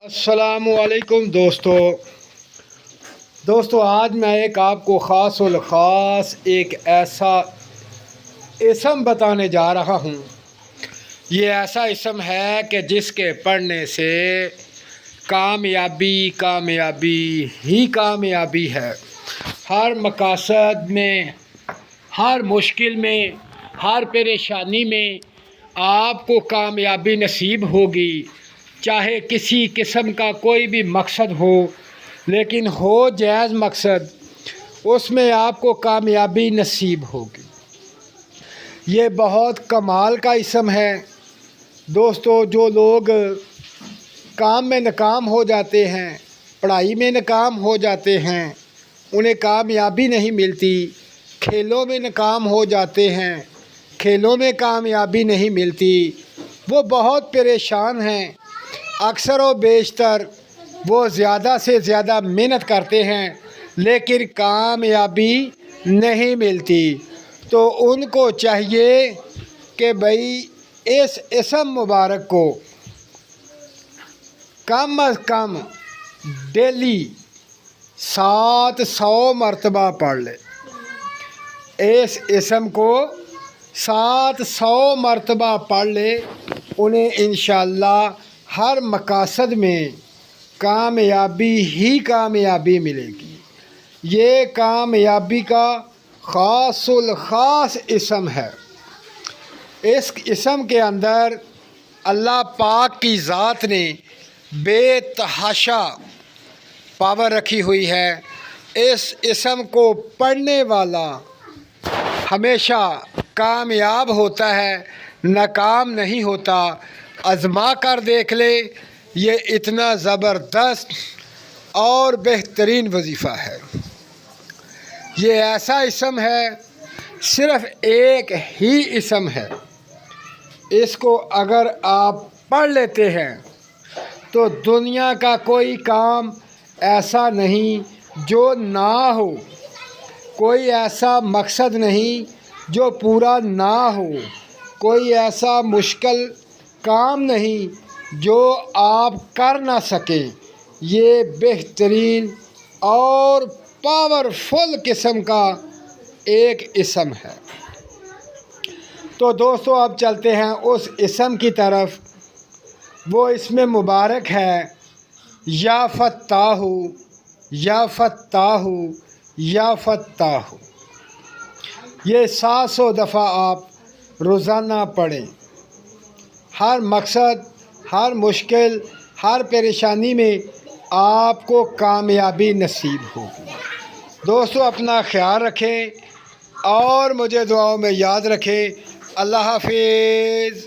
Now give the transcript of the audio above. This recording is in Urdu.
السلام علیکم دوستو آج میں آپ کو خاص الخاص ایک ایسا اسم بتانے جا رہا ہوں۔ یہ ایسا اسم ہے کہ جس کے پڑھنے سے کامیابی ہی کامیابی ہے۔ ہر مقاصد میں، ہر مشکل میں، ہر پریشانی میں آپ کو کامیابی نصیب ہوگی، چاہے کسی قسم کا کوئی بھی مقصد ہو، لیکن ہو جائز مقصد، اس میں آپ کو کامیابی نصیب ہوگی۔ یہ بہت کمال کا اسم ہے دوستو۔ جو لوگ کام میں ناکام ہو جاتے ہیں، پڑھائی میں ناکام ہو جاتے ہیں، انہیں کامیابی نہیں ملتی، کھیلوں میں ناکام ہو جاتے ہیں، کھیلوں میں کامیابی نہیں ملتی، وہ بہت پریشان ہیں۔ اکثر و بیشتر وہ زیادہ سے زیادہ محنت کرتے ہیں لیکن کامیابی نہیں ملتی، تو ان کو چاہیے کہ بھائی اس اسم مبارک کو کم از کم ڈیلی 700 مرتبہ پڑھ لے۔ اس اسم کو 700 مرتبہ پڑھ لے، انہیں انشاءاللہ ہر مقاصد میں کامیابی ہی کامیابی ملے گی۔ یہ کامیابی کا خاص الخاص اسم ہے۔ اس اسم کے اندر اللہ پاک کی ذات نے بے تحاشا پاور رکھی ہوئی ہے۔ اس اسم کو پڑھنے والا ہمیشہ کامیاب ہوتا ہے، ناکام نہیں ہوتا۔ آزما کر دیکھ لے، یہ اتنا زبردست اور بہترین وظیفہ ہے۔ یہ ایسا اسم ہے، صرف ایک ہی اسم ہے، اس کو اگر آپ پڑھ لیتے ہیں تو دنیا کا کوئی کام ایسا نہیں جو نہ ہو، کوئی ایسا مقصد نہیں جو پورا نہ ہو، کوئی ایسا مشکل کام نہیں جو آپ کر نہ سکیں۔ یہ بہترین اور پاورفل قسم کا ایک اسم ہے۔ تو دوستو اب چلتے ہیں اس اسم کی طرف۔ وہ اسم مبارک ہے یا فتاح، یا فتاح، یا فتاح۔ یہ 700 دفعہ آپ روزانہ پڑھیں۔ ہر مقصد، ہر مشکل، ہر پریشانی میں آپ کو کامیابی نصیب ہوگی۔ دوستو اپنا خیال رکھیں اور مجھے دعاؤں میں یاد رکھیں۔ اللہ حافظ۔